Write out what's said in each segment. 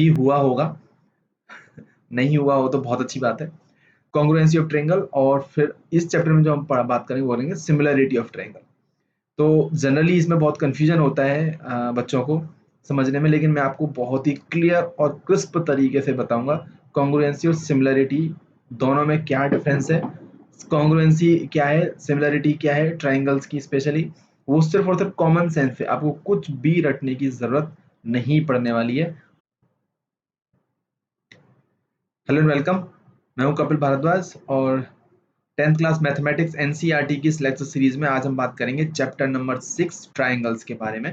भी हुआ होगा, नहीं हुआ हो तो बहुत अच्छी बात है। कॉन्ग्रुएंसी ऑफ ट्रायंगल, और फिर इस चैप्टर में जो हम बात करेंगे वो करेंगे सिमिलरिटी ऑफ ट्रायंगल। तो जनरली इसमें बहुत कंफ्यूजन होता है बच्चों को समझने में, लेकिन मैं आपको बहुत ही क्लियर और क्रिस्प तरीके से बताऊंगा कॉन्ग्रुएंसी और सिमिलरिटी दोनों में क्या डिफरेंस है, कॉन्ग्रुएंसी क्या है, सिमिलरिटी क्या है ट्रायंगल्स की स्पेशली। वो सिर्फ और सिर्फ कॉमन सेंस है, आपको कुछ भी रटने की जरूरत नहीं पड़ने वाली है। हेलो एंड वेलकम, मैं हूं कपिल भारद्वाज और 10th क्लास मैथमेटिक्स एनसीईआरटी की इस लेक्चर सीरीज में आज हम बात करेंगे चैप्टर नंबर 6 ट्रायंगल्स के बारे में।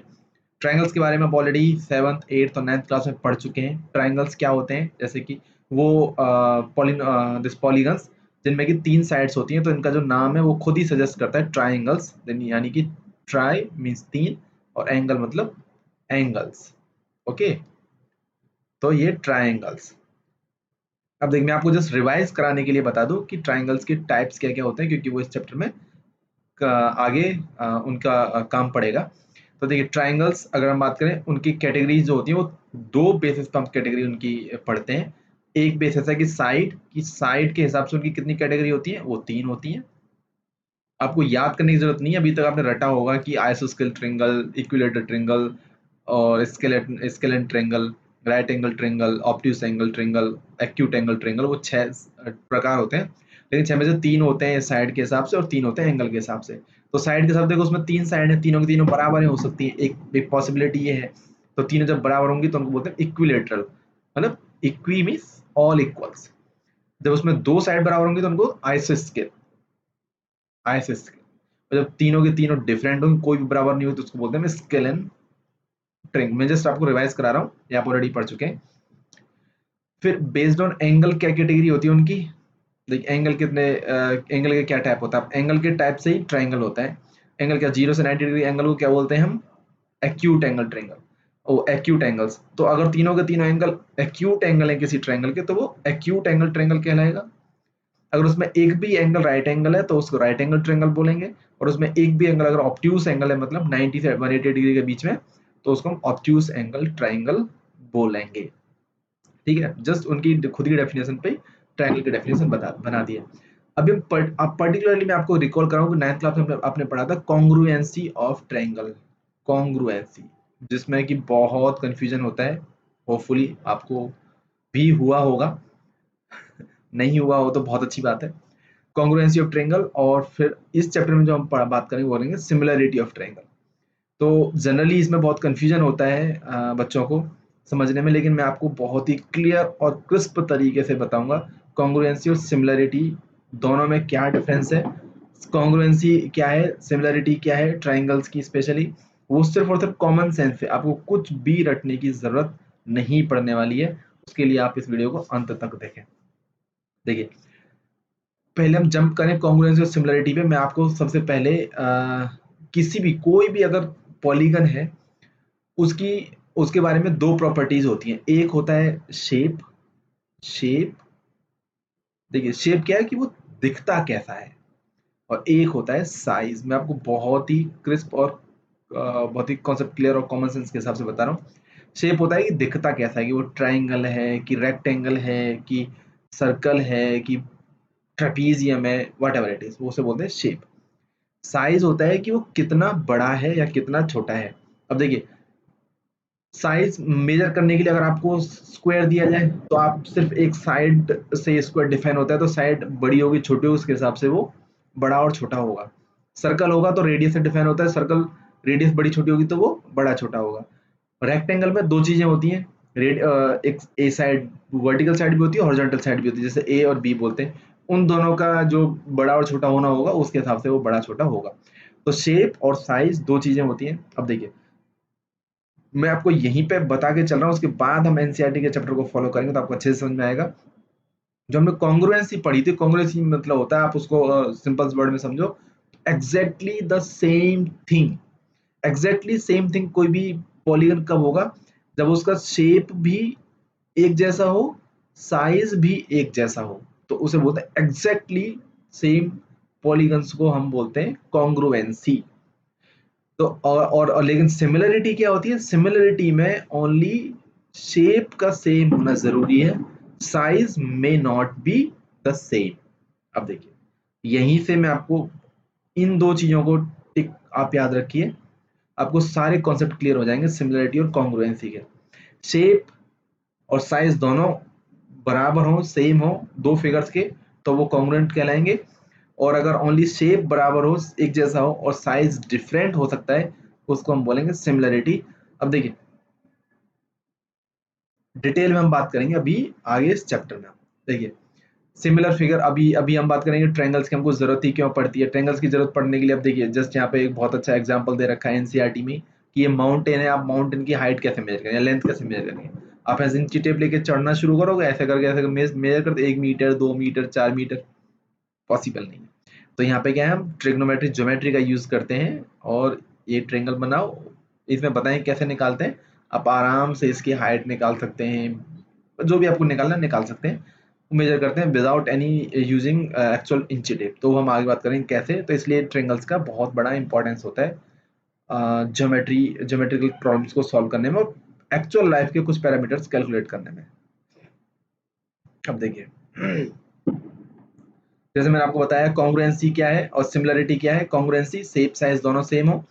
ट्रायंगल्स के बारे में आप ऑलरेडी 7th 8th और 9th क्लास में पढ़ चुके हैं। ट्रायंगल्स क्या होते हैं, जैसे कि वो पॉलीगन्स जिनमें कि 3 साइड्स होती हैं, तो इनका जो नाम है वो खुद ही सजेस्ट करता है ट्रायंगल्स, यानी कि ट्राई मीन्स 3 और एंगल मतलब एंगल्स। ओके, तो ये ट्रायंगल्स। अब देखिए, मैं आपको जस्ट रिवाइज कराने के लिए बता दूं कि ट्रायंगल्स के टाइप्स क्या क्या होते हैं, क्योंकि वो इस चैप्टर में आगे उनका काम पड़ेगा। तो देखिए, ट्रायंगल्स अगर हम बात करें, उनकी कैटेगरीज जो होती है वो दो बेसिस पे हम कैटेगरी उनकी पढ़ते हैं। एक बेसिस है कि साइड के हिसाब से उनकी कितनी कैटेगरी होती है, वो 3 होती है। आपको याद करने की जरूरत नहीं है, अभी तक आपने रटा होगा कि आइसोस्केल ट्रायंगल, इक्विलेटरल ट्रायंगल और scalene triangle, right angle triangle, obtuse angle triangle, acute angle triangle, वो 6 प्रकार होते हैं। लेकिन 6 में से 3 होते हैं साइड के हिसाब से और 3 होते हैं एंगल के हिसाब से। तो साइड के हिसाब से देखो, उसमें 3 साइड है, तीनों की तीनों बराबर हो सकती है। एक पॉसिबिलिटी ये है। तो तीनों जब बराबर होंगी तो उनको बोलते हैं इक्विलेटरल, मतलब इक्वी मीन्स ऑल इक्वल्स। जब उसमें 2 साइड बराबर होंगी तो उनको आइसोस्केल, जब तीनों के तीनों डिफरेंट होंगे, कोई भी बराबर नहीं हो, तो उसको बोलते हैं स्केलेन ट्रायंगल। मैं जस्ट आपको रिवाइज करा रहा हूँ, ये आप ऑलरेडी पढ़ चुके हैं। फिर बेस्ड ऑन एंगल क्या कैटेगरी होती है उनकी। देखिए, एंगल के क्या टाइप होता है, एंगल के टाइप से ही ट्रायंगल होता है। एंगल क्या, 0 से 90 डिग्री एंगल को क्या बोलते हैं हम, एक्यूट एंगल ट्रायंगल। ओ एक्यूट एंगल्स, तो अगर तीनों के तीनों एंगल एक्यूट एंगल है किसी ट्रायंगल के, तो वो एक्यूट एंगल ट्रायंगल कहलाएगा। अगर उसमें एक भी एंगल राइट एंगल है तो उसको राइट एंगल ट्रायंगल बोलेंगे। और उसमें एक भी एंगल अगर ऑब्ट्यूज एंगल है, मतलब 90 से 180 डिग्री के बीच में, तो उसको हम ऑब्ट्यूज एंगल ट्रायंगल बोलेंगे। ठीक है, जस्ट उनकी खुद की डेफिनेशन पे ट्रायंगल की डेफिनेशन बना दी है। अभी अब पर्टिकुलरली मैं आपको रिकॉल कराऊं कि 9th क्लास में आपने पढ़ा था कॉन्ग्रुएंसी ऑफ ट्रायंगल। कॉन्ग्रुएंसी, जिसमें कि बहुत कंफ्यूजन होता है। होपफुली आपको भी हुआ होगा, नहीं हुआ हो तो बहुत अच्छी बात है। कॉन्ग्रुएंसी ऑफ ट्रायंगल, और फिर इस चैप्टर में जो हम बात करेंगे वो करेंगे सिमिलरिटी ऑफ ट्रायंगल। तो जनरली इसमें बहुत कंफ्यूजन होता है बच्चों को समझने में, लेकिन मैं आपको बहुत ही क्लियर और क्रिस्प तरीके से बताऊंगा कॉन्ग्रुएंसी और सिमिलरिटी दोनों में क्या डिफरेंस है, कॉन्ग्रुएंसी क्या है, सिमिलरिटी क्या है ट्रायंगल्स की स्पेशली। वो सिर्फ और सिर्फ कॉमन सेंस है, आपको कुछ भी रटने की जरूरत नहीं पड़ने वाली है। उसके लिए आप इस वीडियो को अंत तक देखें। देखिए, पहले हम जंप करें कॉन्ग्रुएंसी और सिमिलरिटी पे। मैं आपको सबसे पहले किसी भी कोई भी अगर पॉलीगन है, उसकी उसके बारे में 2 प्रॉपर्टीज होती हैं। एक होता है शेप। शेप, देखिए शेप क्या है कि वो दिखता कैसा है, और एक होता है साइज। मैं आपको बहुत ही क्रिस्प और बहुत ही कॉन्सेप्ट क्लियर और कॉमन सेंस के हिसाब से बता रहा हूँ। शेप होता है कि दिखता कैसा है, कि वो ट्राइंगल है कि रेक्टेंगल है कि सर्कल है कि ट्रेपीजियम है, वट एवर इट इज, वो उसे बोलते हैं शेप। साइज होता है कि वो कितना बड़ा है या कितना छोटा है। अब देखिए, साइज मेजर करने के लिए अगर आपको स्क्वायर दिया जाए, तो आप सिर्फ एक साइड से स्क्वायर डिफाइन होता है, तो साइड बड़ी होगी छोटी होगी, उसके हिसाब से वो बड़ा और छोटा होगा। सर्कल होगा तो रेडियस से डिफाइन होता है, सर्कल रेडियस बड़ी छोटी होगी तो वो बड़ा छोटा होगा। रेक्टेंगल में 2 चीजें होती हैं, एक ए साइड वर्टिकल साइड भी होती है, हॉरिजॉन्टल साइड भी होती है, जैसे ए और बी बोलते हैं। उन दोनों का जो बड़ा और छोटा होना होगा, उसके हिसाब से वो बड़ा छोटा होगा। तो शेप और साइज 2 चीजें होती हैं। अब देखिए, मैं आपको यहीं पे बता के चल रहा हूँ, उसके बाद हम एनसीईआरटी के चैप्टर को फॉलो करेंगे तो आपको अच्छे से समझ में आएगा। जो हमने कॉन्ग्रुएंसी पढ़ी थी, कॉन्ग्रुएंसी मतलब होता है, आप उसको सिंपल वर्ड में समझो, exactly the same thing. Exactly same thing कोई भी पॉलीगन कब होगा, जब उसका शेप भी एक जैसा हो, साइज भी एक जैसा हो, तो उसे बोलते हैं एग्जैक्टली सेम। पॉलीगन्स को हम बोलते हैं कॉन्ग्रुएंसी। तो और लेकिन सिमिलरिटी क्या होती है, सिमिलरिटी में ओनली शेप का सेम होना जरूरी है, साइज में नॉट बी द सेम। अब देखिए, यहीं से मैं आपको इन दो चीजों को टिक आप याद रखिए, आपको सारे कॉन्सेप्ट क्लियर हो जाएंगे सिमिलरिटी और कॉन्ग्रुएंसी के। शेप और साइज दोनों बराबर हो, सेम हो दो फिगर्स के, तो वो कॉन्ग्रुएंट कहलाएंगे। और अगर ओनली शेप बराबर हो, एक जैसा हो और साइज डिफरेंट हो सकता है, उसको हम बोलेंगे सिमिलरिटी। अब देखिए, डिटेल में हम बात करेंगे अभी आगे इस चैप्टर में। देखिए, सिमिलर फिगर, अभी अभी हम बात करेंगे ट्रायंगल्स की हमको जरूरत ही क्यों पड़ती है। ट्रायंगल्स की जरूरत पड़ने के लिए, अब देखिए जस्ट यहाँ पे एक बहुत अच्छा एग्जांपल दे रखा है एनसीईआरटी में कि ये माउंटेन है, आप माउंटेन की हाइट कैसे मेजर करेंगे, लेंथ कैसे मेजर करेंगे। आप ऐसे इंची टेप लेके चढ़ना शुरू करोगे, ऐसे करके ऐसे मेजर करते 1 मीटर 2 मीटर 4 मीटर, पॉसिबल नहीं है। तो यहाँ पे क्या है, हम ट्रिग्नोमेट्रिक ज्योमेट्री का यूज करते हैं और ये ट्रायंगल बनाओ, इसमें बताएं कैसे निकालते हैं। आप आराम से इसकी हाइट निकाल सकते हैं, जो भी आपको निकालना है निकाल सकते हैं, मेजर करते हैं विदाउट एनी यूजिंग एक्चुअल इंची टेप। तो हम आगे बात करेंगे कैसे। तो इसलिए ट्रायंगल्स का बहुत बड़ा इंपॉर्टेंस होता है ज्योमेट्रिकल प्रॉब्लम्स को सॉल्व करने में और एक्चुअल लाइफ के कुछ पैरामीटर्स कैलकुलेट करने में। अब देखिए, जैसे मैंने आपको बताया कॉन्ग्रुएंसी क्या है और सिमिलरिटी क्या है। कॉन्ग्रुएंसी, शेप साइज दोनों सेम हो।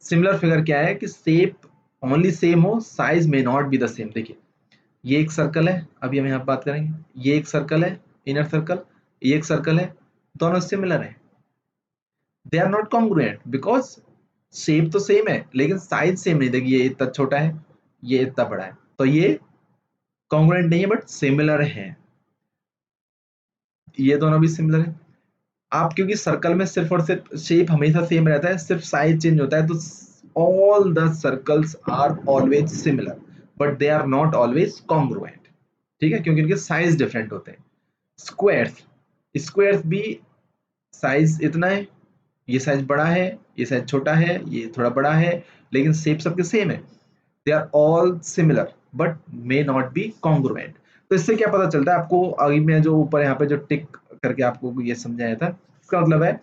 सिमिलर फिगर क्या है कि शेप ओनली सेम हो, साइज में नॉट बी द सेम। देखिए, ये एक सर्कल है, अभी हम यहाँ बात करेंगे, ये एक सर्कल है इनर सर्कल, ये एक सर्कल है, दोनों सिमिलर है। They are not congruent because shape तो सेम है लेकिन साइज सेम नहीं। देखिए, ये इतना छोटा है, ये इतना बड़ा है, तो ये कॉन्ग्रुएंट नहीं है बट सिमिलर है। ये दोनों भी सिमिलर है। आप क्योंकि सर्कल में सिर्फ और सिर्फ शेप हमेशा सेम रहता है, सिर्फ साइज चेंज होता है, तो all the circles are always similar but they are not always congruent. ठीक है, क्योंकि इनके साइज डिफरेंट होते हैं। स्क्वायर्स, स्क्वायर्स भी साइज इतना है, ये साइज बड़ा है, ये साइज छोटा है, ये थोड़ा बड़ा है, लेकिन शेप सबके सेम है। They are all similar but may not be congruent. तो इससे क्या पता चलता है आपको, अभी मैं जो ऊपर यहाँ पे जो टिक करके आपको ये समझाया था, इसका मतलब है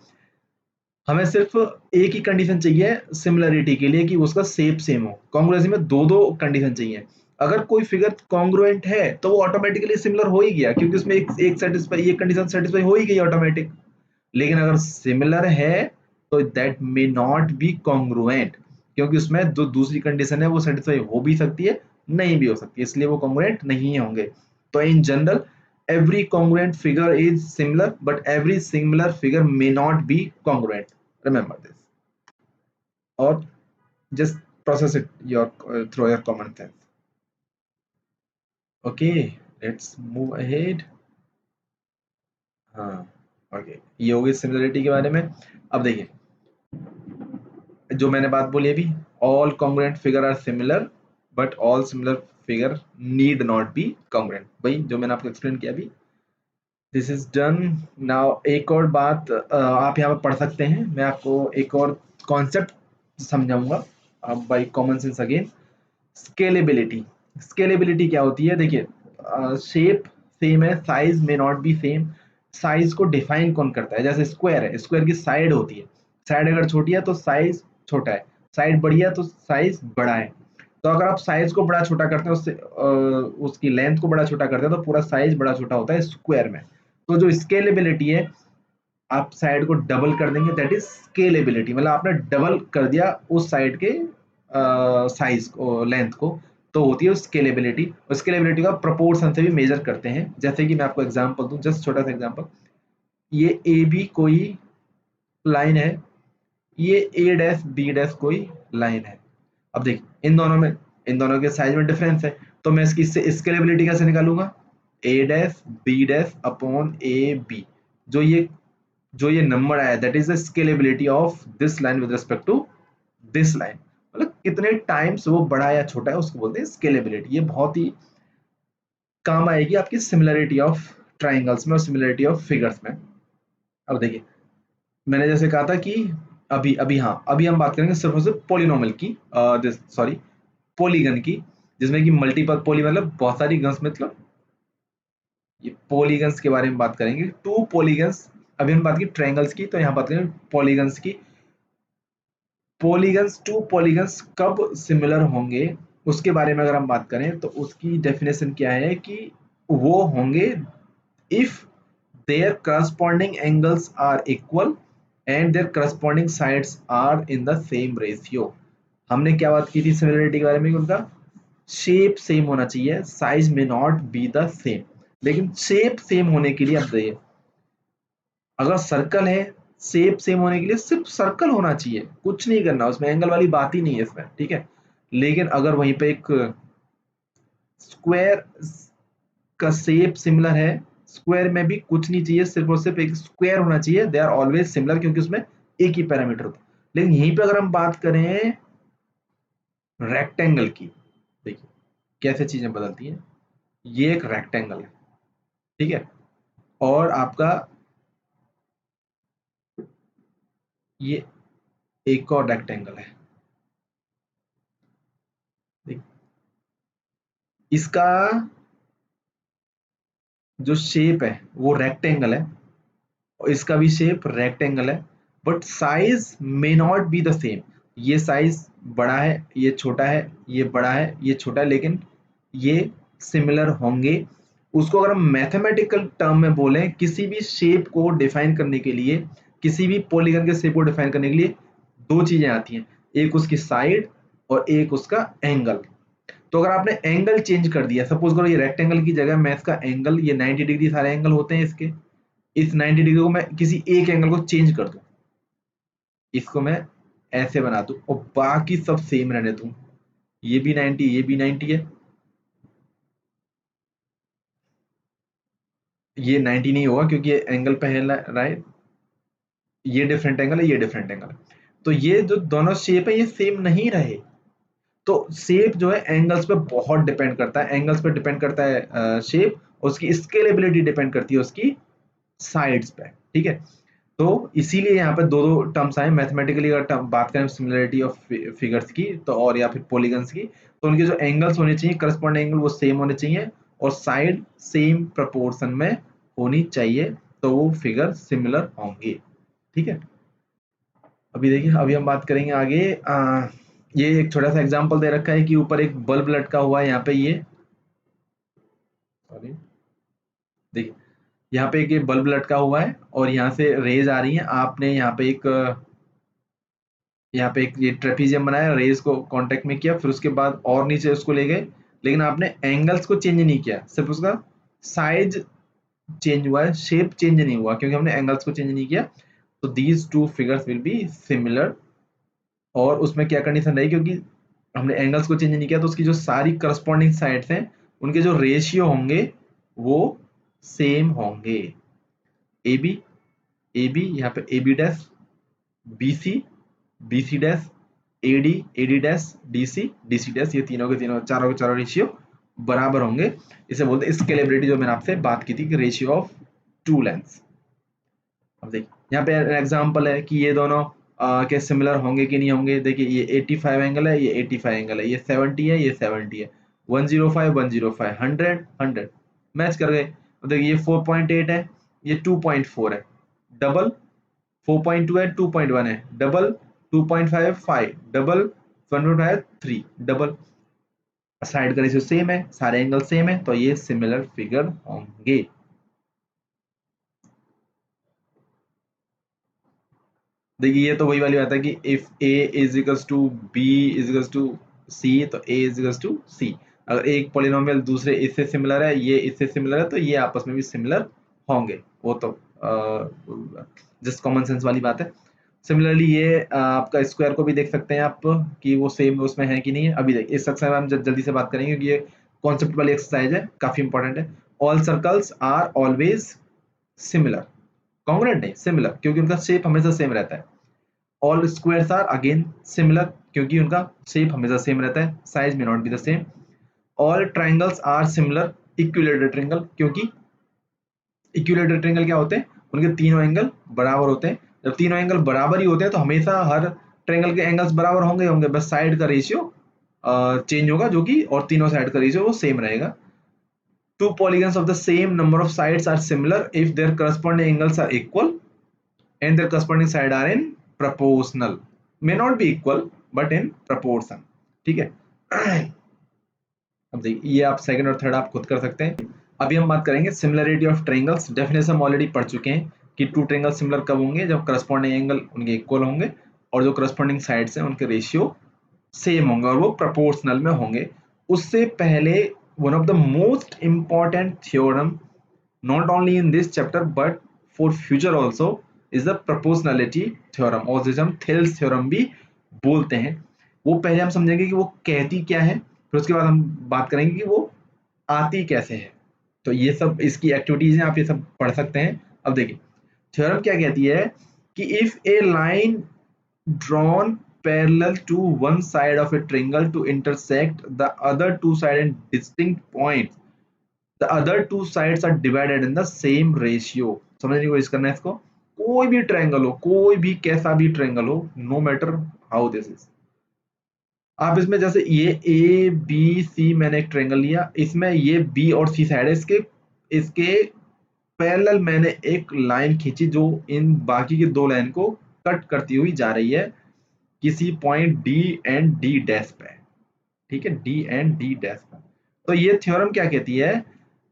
हमें सिर्फ एक ही कंडीशन चाहिए सिमिलरिटी के लिए कि उसका शेप सेम हो। कॉन्ग्रुएंसी में दो दो कंडीशन चाहिए। अगर कोई फिगर कॉन्ग्रुएंट है तो वो ऑटोमेटिकली सिमिलर हो ही गया, क्योंकि उसमें एक सेटिस्फाई, एक कंडीशन सेटिस्फाई हो ही गई ऑटोमेटिक। लेकिन अगर सिमिलर है तो that may not be congruent, क्योंकि उसमें जो दूसरी कंडीशन है वो सेटिस्फाई हो भी सकती है, नहीं भी हो सकती है, इसलिए वो कॉन्ग्रुएंट नहीं होंगे। तो in general every congruent figure is similar but every similar figure may not be congruent. Remember this, or just process it your through your common sense. Okay, let's move ahead. हाँ, okay, ये होगी similarity के बारे में। अब देखिए, जो मैंने बात बोली अभी, all congruent figure are similar but all similar figure need not be congruent. भाई जो मैंने आपको एक्सप्लेन किया अभी, दिस इज डन नाउ। एक और बात आप यहाँ पर पढ़ सकते हैं, मैं आपको एक और कॉन्सेप्ट समझाऊंगा by common sense again. Scalability, scalability क्या होती है। देखिए, शेप सेम है, साइज में नॉट बी सेम। साइज को डिफाइन कौन करता है, जैसे स्क्वायर है, स्क्वायर की साइड होती है, साइड अगर छोटी है तो साइज छोटा है, साइड बड़ी है तो साइज बड़ा है। तो अगर आप साइज को बड़ा छोटा करते हैं, उससे उसकी लेंथ को बड़ा छोटा करते हैं, तो पूरा साइज बड़ा छोटा होता है स्क्वायर में। तो जो स्केलेबिलिटी है, आप साइड को डबल कर देंगे, दैट इज स्केलेबिलिटी, मतलब आपने डबल कर दिया उस साइड के साइज को, लेंथ को, तो होती है स्केलेबिलिटी। और स्केलेबिलिटी का प्रोपोर्शन से भी मेजर करते हैं। जैसे कि मैं आपको एग्जांपल दूं, जस्ट छोटा सा एग्जांपल, ये ए बी कोई लाइन है, ये ए डैश बी डैश कोई लाइन है। अब देखिए, इन दोनों के साइज में डिफरेंस है, तो मैं इसकी स्केलेबिलिटी कैसे निकालूंगा, a dash b dash upon A b. जो ये जो ये नंबर आया, that is the scalability of this line with respect to this line, मतलब कितने टाइम्स वो बड़ा या छोटा है उसको बोलते हैं स्केलेबिलिटी। ये बहुत ही काम आएगी आपकी सिमिलरिटी ऑफ ट्राइंगल्स में और सिमिलरिटी ऑफ फिगर्स में। अब देखिए, मैंने जैसे कहा था कि अभी अभी हाँ, अभी हम बात करेंगे सिर्फ और सिर्फ पोलिनोमियल की, सॉरी पॉलीगन की, जिसमें कि मल्टीपल पॉली मतलब बहुत सारी गन्स, मतलब ये पॉलीगन्स के बारे में बात करेंगे। टू पॉलीगन्स, अभी हम बात की ट्रायंगल्स की, तो यहाँ बात करेंगे पॉलीगन्स की। पॉलीगन्स, टू पॉलीगन्स कब सिमिलर होंगे उसके बारे में अगर हम बात करें तो उसकी डेफिनेशन क्या है कि वो होंगे if their corresponding angles are equal and their corresponding sides are in the same ratio. हमने क्या बात की थी सिमिलरिटी के बारे में, उनका शेप सेम होना चाहिए, साइज में नॉट बी द सेम। लेकिन शेप सेम होने के लिए अब देखिए, अगर सर्कल है, शेप सेम होने के लिए सिर्फ सर्कल होना चाहिए, कुछ नहीं करना, उसमें एंगल वाली बात ही नहीं है इसमें, ठीक है। लेकिन अगर वहीं पे एक स्क्वायर का शेप सिमिलर है, स्क्वायर में भी कुछ नहीं चाहिए, सिर्फ और सिर्फ एक स्क्वायर होना चाहिए, दे आर ऑलवेज सिमिलर, क्योंकि उसमें एक ही पैरामीटर होता है। लेकिन यहीं पे अगर हम बात करें रेक्टेंगल की, देखिए कैसे चीजें बदलती हैं। ये एक रेक्टेंगल है, ठीक है, और आपका ये एक और रेक्टेंगल है, देखिए इसका जो शेप है वो रेक्टेंगल है, और इसका भी शेप रेक्टेंगल है, but size may not be the same. ये साइज बड़ा है, ये छोटा है, ये बड़ा है, ये छोटा है, लेकिन ये सिमिलर होंगे। उसको अगर हम मैथमेटिकल टर्म में बोलें, किसी भी शेप को डिफाइन करने के लिए, किसी भी पॉलीगन के शेप को डिफाइन करने के लिए दो चीजें आती हैं, एक उसकी साइड और एक उसका एंगल। तो अगर आपने एंगल चेंज कर दिया, सपोज करो ये रेक्टेंगल की जगह मैं इसका एंगल, ये 90 डिग्री सारे एंगल होते हैं इसके, इस 90 डिग्री को मैं किसी एक एंगल को चेंज कर दूं, इसको मैं ऐसे बना दूं और बाकी सब सेम रहने दूं, ये भी 90, ये भी 90 है, ये 90 नहीं होगा क्योंकि ये एंगल पे है, राइट, ये डिफरेंट एंगल है, ये डिफरेंट एंगल है। तो ये जो दोनों शेप है ये सेम नहीं रहे। तो शेप जो है एंगल्स पे बहुत डिपेंड करता है, एंगल्स पे डिपेंड करता है शेप, उसकी स्केलेबिलिटी डिपेंड करती है उसकी साइड्स पे, ठीक है। तो इसीलिए यहाँ पे दो दो टर्म्स आए मैथमेटिकली। अगर बात करें सिमिलरिटी ऑफ फिगर्स की तो, और या फिर पॉलीगन्स की, तो उनके जो एंगल्स होने चाहिए, करस्पॉन्डिंग एंगल वो सेम होने चाहिए, और साइड सेम प्रपोर्शन में होनी चाहिए, तो वो फिगर सिमिलर होंगे, ठीक है। अभी देखिए, अभी हम बात करेंगे आगे। ये एक छोटा सा एग्जांपल दे रखा है कि ऊपर एक बल्ब लटका हुआ है यहाँ पे, ये सॉरी, देखिए यहाँ पे एक ये बल्ब लटका हुआ है और यहाँ से रेज आ रही है। आपने यहाँ पे एक ये ट्रेपीजियम बनाया, रेज को कांटेक्ट में किया, फिर उसके बाद और नीचे उसको ले गए, लेकिन आपने एंगल्स को चेंज नहीं किया, सिर्फ उसका साइज चेंज हुआ है, शेप चेंज नहीं हुआ क्योंकि हमने एंगल्स को चेंज नहीं किया। तो these two figures will be similar. और उसमें क्या कंडीशन रही, क्योंकि हमने एंगल्स को चेंज नहीं किया, तो उसकी जो सारी करस्पॉन्डिंग साइड्स हैं उनके जो रेशियो होंगे वो सेम होंगे। ए बी, ए बी, यहाँ पे A B dash, B C, B C dash, A D dash, D C dash, ये तीनों के तीनों, चारों के चारों रेशियो बराबर होंगे। इसे बोलते हैं स्केलेबिलिटी, जो मैंने आपसे बात की थी कि रेशियो ऑफ टू लेंथ्स। अब देखिए यहाँ पे एग्जांपल है कि ये दोनों के सिमिलर होंगे कि नहीं होंगे। देखिए ये 85 एंगल है, ये 85 एंगल है, ये 70 है, ये 70 है, 105 105, 100 100 मैच कर गए। अब देखिए ये 4.8 है, ये 2.4 है, डबल 4.2 है, 2.1 है, डबल 2.5 5, डबल 1.5 3, डबल साइड का रेशियो सेम है, सारे एंगल सेम है, तो ये सिमिलर फिगर होंगे। देखिए ये तो वही वाली बात है कि if a is equals to b is equals to c, तो a is equals to c. अगर एक पॉलिनोमियल दूसरे इससे सिमिलर है, ये इससे सिमिलर है, तो ये आपस में भी सिमिलर होंगे। वो तो जस्ट कॉमन सेंस वाली बात है। सिमिलरली ये आपका स्क्वायर को भी देख सकते हैं आप कि वो सेम उसमें है कि नहीं है। अभी देखिए इस एक्सरसाइज में हम जल्दी से बात करेंगे क्योंकि ये कॉन्सेप्ट वाली एक्सरसाइज है, काफी इंपॉर्टेंट है। All circles are always similar, congruent नहीं, सिमिलर, क्योंकि उनका शेप हमेशा सेम रहता है। All squares are again similar, क्योंकि उनका शेप हमेशा सेम रहता है, साइज में not be the same. All triangles are similar equilateral triangle, क्योंकि इक्विलेटरल ट्रायंगल क्या होते हैं, उनके तीनों एंगल बराबर होते हैं। जब तीनों एंगल बराबर ही होते हैं तो हमेशा हर ट्रायंगल के एंगल्स बराबर होंगे होंगे, बस साइड का रेशियो चेंज होगा, जो कि और तीनों साइड का रेशियो वो सेम रहेगा। Two polygons of the same number of sides are similar if their corresponding angles are equal and their corresponding side are in proportional, may not be equal but in proportion, ठीक है। अब देखिए ये आप second और third आप खुद कर सकते हैं। अभी हम बात करेंगे सिमिलरिटी ऑफ ट्रायंगल्स। डेफिनेशन हम ऑलरेडी पढ़ चुके हैं कि टू ट्रायंगल सिमिलर कब होंगे, जब करस्पॉन्डिंग एंगल उनके इक्वल होंगे और जो करस्पॉन्डिंग साइड्स हैं उनके रेशियो सेम होंगे और वो प्रोपोर्शनल में होंगे। उससे पहले one of the most important theorem not only in this chapter but for future also is the proportionality theorem और जिसे हम थेल्स थ्योरम भी बोलते हैं। वो पहले हम समझेंगे कि वो कहती क्या है, फिर उसके बाद हम बात करेंगे कि वो आती कैसे है। तो ये सब इसकी एक्टिविटीज हैं, आप ये सब पढ़ सकते हैं। अब देखिए थ्योरम क्या कहती है कि if a line drawn parallel to one side of a triangle to intersect the other two sides and distinct points, the other two sides are divided in the same ratio। समझने की कोशिश करना है इसको। कोई भी ट्रायंगल हो, कोई भी कैसा भी ट्रायंगल हो, no matter how this is, आप इसमें जैसे ये ए बी सी मैंने एक ट्रायंगल लिया, इसमें ये बी और सी साइड है, इसके इसके पैरेलल मैंने एक लाइन खींची जो इन बाकी के दो लाइन को कट करती हुई जा रही है किसी point D and D dash पे। ठीक है, डी एंड डी डैश पे। तो ये थ्योरम क्या कहती है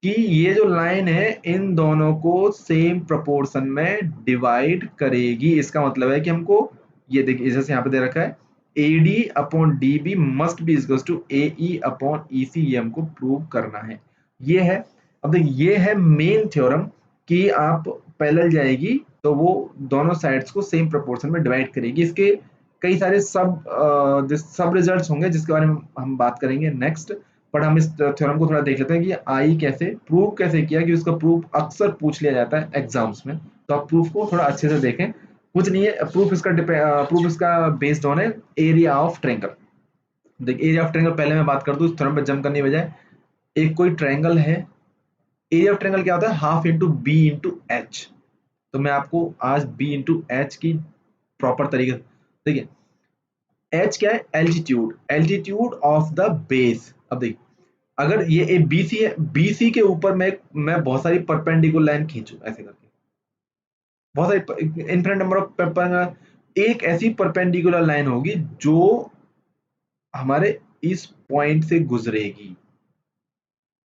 कि ये जो लाइन है इन दोनों को सेम प्रोपोर्शन में डिवाइड करेगी। इसका मतलब है कि हमको ये देखिए जैसे यहाँ पे दे रखा है AD upon DB must be equal to AE upon EC, ये हमको प्रूव करना है। ये है, अब देखिए ये है मेन थ्योरम कि आप पैरेलल जाएगी तो वो दोनों साइड्स को सेम प्रोपोर्शन में डिवाइड करेगी। इसके कई सारे सब रिजल्ट्स होंगे जिसके बारे में हम बात करेंगे नेक्स्ट। बट हम इस थ्योरम को थोड़ा देख लेते हैं कि आई कैसे प्रूव कैसे किया, कि उसका प्रूफ अक्सर पूछ लिया जाता है एग्जाम्स में। तो आप प्रूफ को थोड़ा अच्छे से देखें। कुछ नहीं है, प्रूफ इसका बेस्ड ऑन है एरिया ऑफ ट्रायंगल। देख एरिया ऑफ ट्रायंगल पहले मैं बात कर दूं, इस थ्योरम पे जंप करने की बजाय। एक कोई ट्रायंगल है, एरिया ऑफ ट्रायंगल क्या होता है, half into B into H. तो मैं आपको आज बी इंटू एच की प्रॉपर तरीके से देखिए, एच क्या है, altitude, altitude of the base. अब देखिए अगर ये ए बीसी है, बीसी के ऊपर मैं बहुत सारी परपेंडिकुलर लाइन खींचू ऐसे करके, बहुत सारी इनफिनिट नंबर ऑफ एक ऐसी परपेंडिकुलर लाइन होगी जो हमारे इस पॉइंट से गुजरेगी।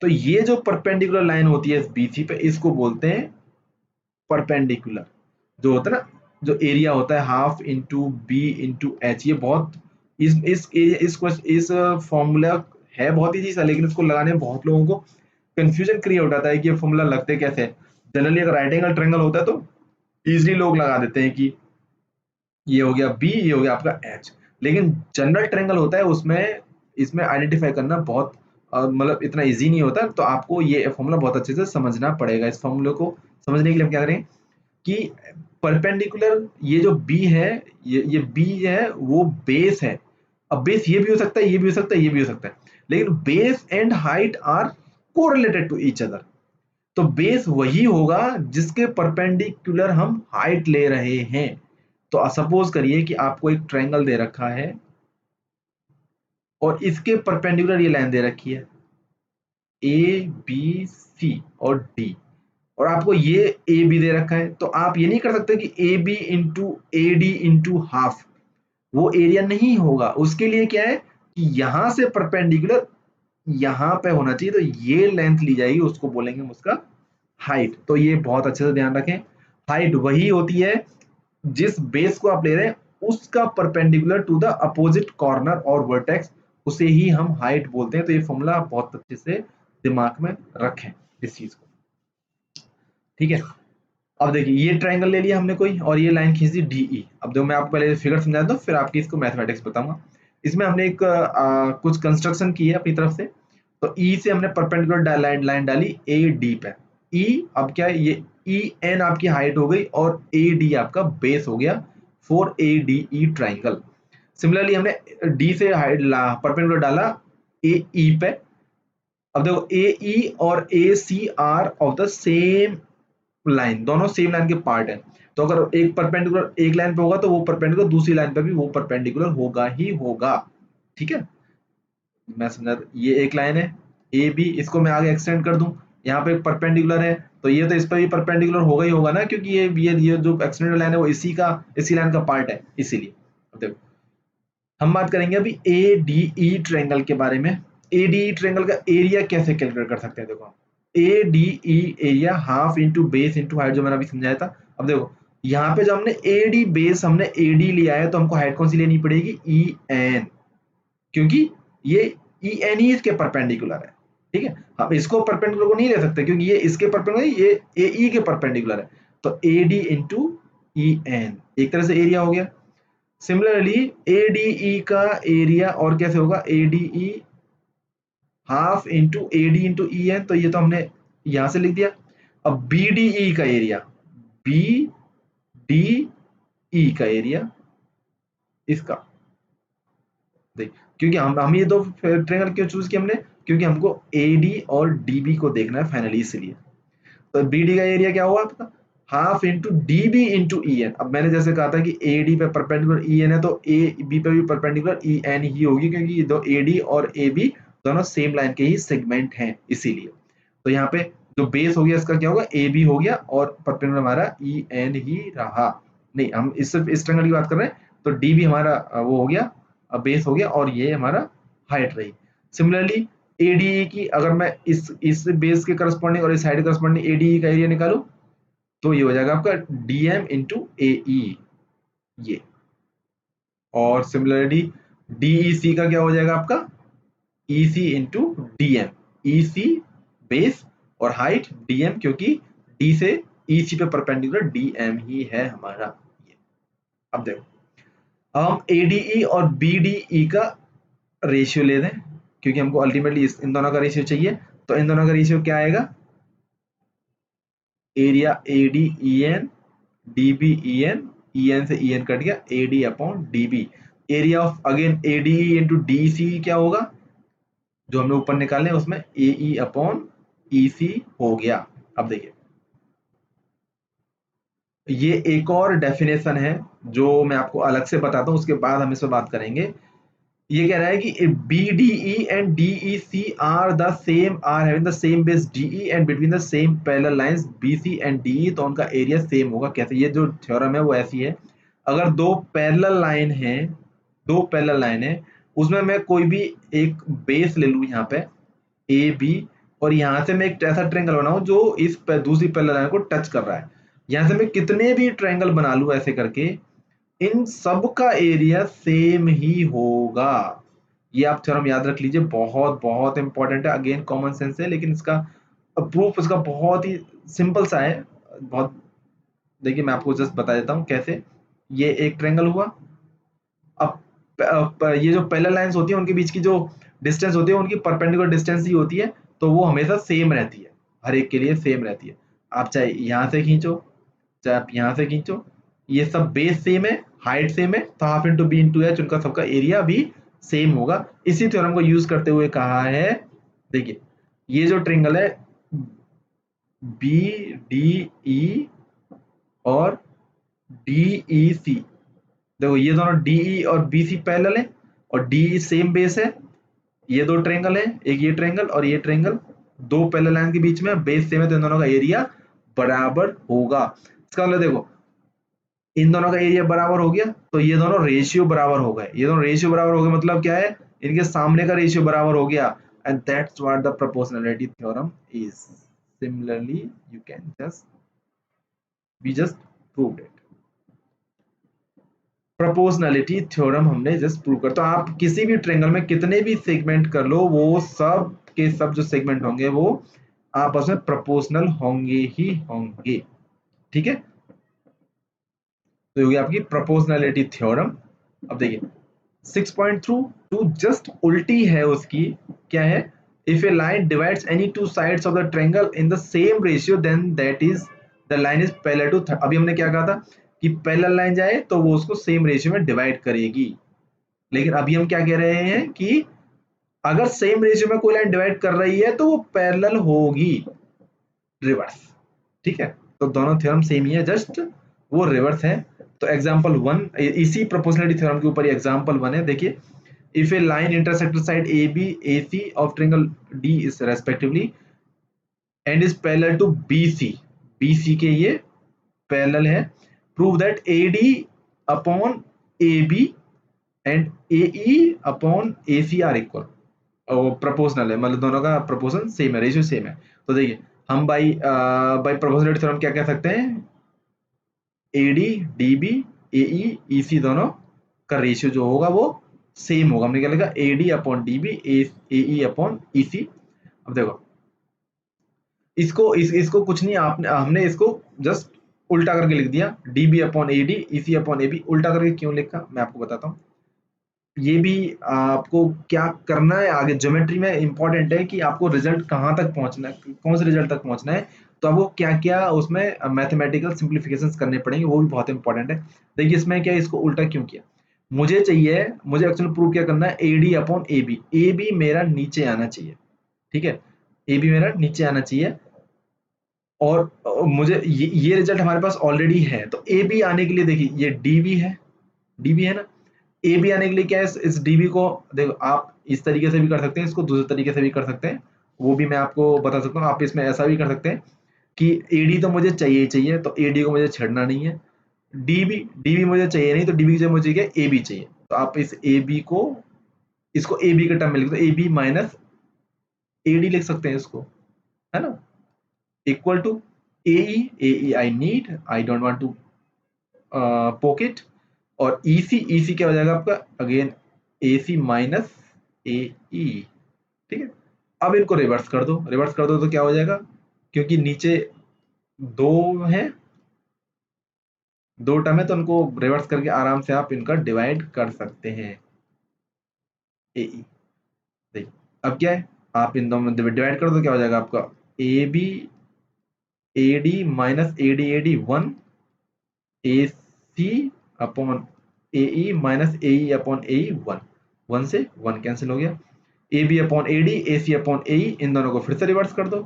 तो ये जो परपेंडिकुलर लाइन होती है इस बीसी पे, इसको बोलते हैं परपेंडिकुलर। जो होता है ना, जो एरिया होता है half into B into H, ये बहुत इस फॉर्मूला है बहुत इजी सा, लेकिन इसको लगाने में बहुत लोगों को कंफ्यूजन क्रिएट हो जाता है कि ये फॉर्मूला लगते कैसे है। जनरली अगर राइट एंगल ट्रायंगल होता है तो इजीली लोग लगा देते हैं कि ये हो गया बी, ये हो गया आपका एच। लेकिन जनरल ट्रायंगल होता है उसमें इसमें आइडेंटिफाई करना बहुत मतलब इतना इजी नहीं होता। तो आपको ये फॉर्मूला बहुत अच्छे से समझना पड़ेगा। इस फॉर्मूले को समझने के लिए हम क्या करें कि परपेंडिकुलर ये जो बी है, ये बी है वो बेस है। अब बेस ये भी हो सकता है, ये भी हो सकता है, ये भी हो सकता है, लेकिन base and height are correlated to each other. तो बेस वही होगा जिसके परपेंडिकुलर हम हाइट ले रहे हैं। तो सपोज करिए कि आपको एक ट्रायंगल दे रखा है और इसके परपेंडिकुलर ये लाइन दे रखी है ए बी सी और डी, और आपको ये ए बी दे रखा है। तो आप ये नहीं कर सकते कि A B into A D into half, वो एरिया नहीं होगा। उसके लिए क्या है कि यहां से परपेंडिकुलर यहां पे होना चाहिए, तो ये लेंथ ली जाएगी, उसको बोलेंगे हम उसका हाइट। तो ये बहुत अच्छे से ध्यान रखें, हाइट वही होती है जिस बेस को आप ले रहे हैं उसका perpendicular to the opposite corner और वर्टेक्स, उसे ही हम हाइट बोलते हैं। तो ये फॉर्मूला आप बहुत अच्छे से दिमाग में रखें इस चीज को। ठीक है, अब देखिए ये ट्रायंगल ले लिया हमने कोई और ये लाइन खींच दी डीई। अब देखो मैं आपको पहले फिगर समझा दूं फिर आपकी इसको मैथमेटिक्स बताऊंगा। इसमें हमने एक कुछ कंस्ट्रक्शन की है अपनी तरफ से। तो ई से हमने परपेंडिकुलर लाइन डाली ए डी पे। ई अब क्या है, ये ई एन आपकी हाइट हो गई और ए डी आपका बेस हो गया for a d e triangle. Similarly हमने डी से हाइट परपेंडिकुलर डाला ए ई पे। अब देखो ए ई और a c are of the same line, दोनों सेम लाइन के पार्ट है। तो अगर एक परपेंडिकुलर एक लाइन पे होगा तो वो परपेंडिकुलर दूसरी लाइन पे भी वो परपेंडिकुलर होगा ही होगा। ठीक है, मैं समझा, ये एक लाइन है ए बी, इसको मैं आगे एक्सटेंड कर दूं, यहाँ पे परपेंडिकुलर है तो ये तो इस पर भी परपेंडिकुलर होगा ही होगा ना, क्योंकि ये जो एक्सटेंडेड लाइन है वो इसी लाइन का पार्ट है, इसीलिए। अब देखो हम बात करेंगे अभी ए डी ई ट्रायंगल के बारे में। ADE ट्रायंगल का एरिया कैसे कैलकुलेट कर सकते हैं? देखो हम ADE area half into base into height, जो मैंने अभी समझाया था। अब देखो यहाँ पे जो हमने AD बेस हमने AD लिया है, तो हमको हाइट कौन सी लेनी पड़ेगी? EN, क्योंकि ये EN ही इसके परपेंडिकुलर है। ठीक है, हम इसको परपेंडिकुलर को नहीं ले सकते क्योंकि ये इसके परपेंडिकुलर, ये AE के परपेंडिकुलर है। तो AD इंटू EN एक तरह से एरिया हो गया। सिमिलरली ADE का एरिया और कैसे होगा? ADE half into AD into EN, तो ये तो हमने यहां से लिख दिया। अब BDE का एरिया, BDE का एरिया इसका, देख क्योंकि हम ये दो ट्रायंगल क्यों चूज किया हमने? क्योंकि हमको AD और DB को देखना है फाइनली, इसलिए। तो BD का एरिया क्या हुआ आपका? Half into DB into EN। अब मैंने जैसे कहा था कि AD पे परपेंडिकुलर EN है, तो AB पे भी परपेंडिकुलर EN ही होगी, क्योंकि ये दो AD और AB दोनों सेम लाइन के ही सेगमेंट हैं, इसीलिए। तो यहाँ पे जो बेस हो गया इसका क्या होगा? AB हो गया, और परपेंडिकुलर हमारा EN ही रहा। नहीं, हम सिर्फ इस ट्रायंगल की बात कर रहे हैं, तो DB हमारा वो हो गया, बेस हो गया, और ये हमारा हाइट रही। सिमिलरली ADE की अगर मैं इस बेस के करस्पॉन्डिंग और इस साइड करस्पॉन्डिंग ADE का एरिया निकालूं, तो ये हो जाएगा आपका DM इंटू AE, ये। और सिमिलरली DEC का क्या हो जाएगा आपका? EC into DM, EC base और हाइट DM, क्योंकि D से EC पे परपेंडिकुलर DM ही है हमारा ये। अब देखो, अब हम ADE और BDE का रेशियो ले दें, क्योंकि हमको अल्टीमेटली इन दोनों का रेशियो चाहिए। तो इन दोनों का रेशियो क्या आएगा? एरिया ADEN, DBEN, EN से EN कट गया, AD upon DB। Area of again ADE into DEC क्या होगा? जो हमने ऊपर निकाले उसमें AE अपॉन EC हो गया। अब देखिए, ये एक और डेफिनेशन है जो मैं आपको अलग से बताता हूँ, उसके बाद हम इस पर बात करेंगे। ये कह रहा है कि BDE and DEC are the same, are having the same base DE and between the same parallel lines BC and DE, तो उनका एरिया सेम होगा। कैसे? ये जो थ्योरम है वो ऐसी है, अगर दो पैरेलल लाइन है, दो पैरेलल लाइन है, उसमें मैं कोई भी एक बेस ले लूं यहाँ पे AB, और यहाँ से मैं एक ऐसा ट्रायंगल बनाऊं जो इस दूसरी पैरेलल लाइन को टच कर रहा है। यहाँ से मैं कितने भी ट्रायंगल बना लूं ऐसे करके, इन सब का एरिया सेम ही होगा। ये आप थ्योरम याद रख लीजिए, बहुत बहुत इंपॉर्टेंट है। अगेन कॉमन सेंस है, लेकिन इसका प्रूफ इसका बहुत ही सिंपल सा है। बहुत, देखिए मैं आपको जस्ट बता देता हूँ कैसे। ये एक ट्रायंगल हुआ। अब ये जो पैरेलल लाइंस होती है उनके बीच की जो डिस्टेंस होती है, उनकी परपेंडिकुलर डिस्टेंस ही होती है, तो वो हमेशा सेम रहती है, हर एक के लिए सेम रहती है। आप चाहे यहाँ से खींचो, चाहे आप यहाँ से खींचो, ये सब बेस सेम है, हाइट सेम है, तो half into B into H, उनका सबका एरिया भी सेम होगा। इसी थ्योरम को यूज करते हुए कहा है, देखिए ये जो ट्रायंगल है BDE और DEC, देखो ये दोनों DE और BC पैरेलल है, और DE सेम बेस है। ये दो ट्रायंगल है, एक ये ट्रायंगल और ये ट्रायंगल, दो पैरेलल लाइन के बीच में बेस सेम है, तो इन दोनों का एरिया बराबर होगा। इसका मतलब देखो, इन दोनों का एरिया बराबर हो गया, तो ये दोनों रेशियो बराबर हो गए। ये दोनों रेशियो बराबर हो गए मतलब क्या है? इनके सामने का रेशियो बराबर हो गया, and that's what the proportionality theorem is. Similarly you can just we just proved it. Proportionality theorem हमने जस्ट प्रूव कर, तो आप किसी भी ट्रायंगल में कितने भी सेगमेंट कर लो, वो सब के सब जो सेगमेंट होंगे वो आपस में प्रोपोर्शनल होंगे ही होंगे। ठीक है, तो ये हो गया आपकी प्रोपोर्शनैलिटी थ्योरम। अब देखिए 6.2 जस्ट उल्टी है उसकी, क्या है? If a line divides any two sides of the triangle in the same ratio then that is the line is parallel to, अभी हमने क्या कहा था कि पैरेलल लाइन जाए तो वो उसको सेम रेशियो में डिवाइड करेगी। लेकिन अभी हम क्या कह रहे हैं कि अगर सेम रेशियो में कोई लाइन डिवाइड कर रही है तो वो पैरेलल होगी, रिवर्स। ठीक है, तो दोनों थ्योरम सेम ही है, जस्ट वो रिवर्स है। तो एग्जांपल 1 इसी प्रोपोर्शनैलिटी थ्योरम के ऊपर एग्जांपल 1 है, देखिए if a line intersect side AB AC of triangle D is respectively and is parallel to BC के ये पैरेलल है, prove that AD upon AB and AE upon AC are equal. Proportional है, मतलब दोनों का proportion same है, ratio same है। तो देखिए हम बाई प्रोपोर्शनलिटी थ्योरम क्या कह सकते हैं, एडी डीबी एई ईसी दोनों का रेशियो जो होगा वो सेम होगा। हमने क्या लिखा, एडी अपॉन डीबी एई अपॉन ईसी। अब देखो इसको कुछ नहीं, आपने हमने इसको जस्ट उल्टा करके लिख दिया, DB upon AD EC upon AB. उल्टा करके क्यों लिखा मैं आपको बताता हूँ। ये भी आपको क्या करना है आगे ज्योमेट्री में इंपॉर्टेंट है कि आपको रिजल्ट कहाँ तक पहुंचना है, कौन से रिजल्ट तक पहुंचना है, तो आपको क्या क्या उसमें मैथमेटिकल सिंप्लीफिकेशंस करने पड़ेंगे, वो भी बहुत इंपॉर्टेंट है। देखिए इसमें क्या, इसको उल्टा क्यों किया, मुझे एक्चुअली प्रूव क्या करना है, A D upon A B, A B मेरा नीचे आना चाहिए, ठीक है, ए बी मेरा नीचे आना चाहिए। और मुझे ये रिजल्ट हमारे पास ऑलरेडी है, तो ए बी आने के लिए देखिए ये डी बी है, डी बी है ना, ए बी आने के लिए क्या है, इस डीबी को देखो आप इस तरीके से भी कर सकते हैं, इसको दूसरे तरीके से भी कर सकते हैं, वो भी मैं आपको बता सकता हूँ। आप इसमें ऐसा भी कर सकते हैं कि एडी तो मुझे चाहिए ही चाहिए, तो एडी को मुझे छेड़ना नहीं है, डीबी डीबी मुझे चाहिए नहीं, तो डीबी की जगह मुझे क्या, ए बी चाहिए, तो आप इस ए बी को, इसको ए बी के टर्म में लिख दो, A B minus A D लिख सकते हैं इसको, है ना, equal to A E I need, I don't want to pocket, और ईसी क्या हो जाएगा आपका, again A C minus a ई, ठीक है। अब इनको रिवर्स कर दो, रिवर्स कर दो तो क्या हो जाएगा, क्योंकि नीचे दो है, दो टर्म है, तो उनको रिवर्स करके आराम से आप इनका डिवाइड कर सकते हैं, ए ई। देखिए अब क्या है, आप इन दोनों में डिवाइड कर दो, क्या हो जाएगा आपका, a B a d minus A d one, a c upon a e minus a e upon a e one, one से वन कैंसिल हो गया, a b upon a d a c upon a e, इन दोनों को फिर से reverse कर दो,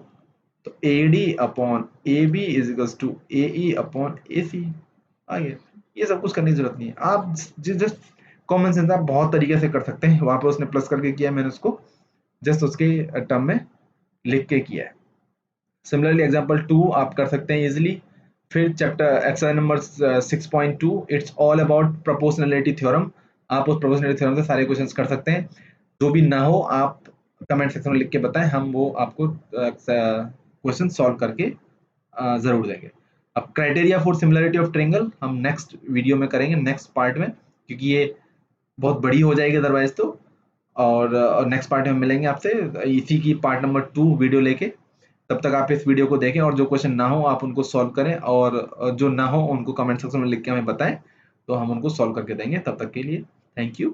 तो a D upon A b is equals to A e upon a c आ गया। ये सब कुछ करने की जरूरत नहीं है, आप जस्ट कॉमन सेंस आप बहुत तरीके से कर सकते हैं, वहां पर उसने प्लस करके किया, मैंने उसको जस्ट उसके टर्म में लिख के किया है। सिमिलरली एग्जांपल 2 आप कर सकते हैं इजीली। फिर chapter exercise number 6.2, it's all about proportionality theorem. आप उस प्रोपोर्शनलिटी थ्योरम से सारे क्वेश्चंस कर सकते हैं, जो भी ना हो आप कमेंट सेक्शन में लिख के बताएं, हम वो आपको क्वेश्चन सॉल्व करके जरूर देंगे। अब criteria for similarity of triangle हम नेक्स्ट वीडियो में करेंगे, नेक्स्ट पार्ट में, क्योंकि ये बहुत बड़ी हो जाएगी अदरवाइज तो। और नेक्स्ट पार्ट में मिलेंगे आपसे इसी की पार्ट नंबर 2 वीडियो लेके। तब तक आप इस वीडियो को देखें, और जो क्वेश्चन ना हो आप उनको सॉल्व करें, और जो ना हो उनको कमेंट सेक्शन में लिख के हमें बताएं, तो हम उनको सॉल्व करके देंगे। तब तक के लिए थैंक यू।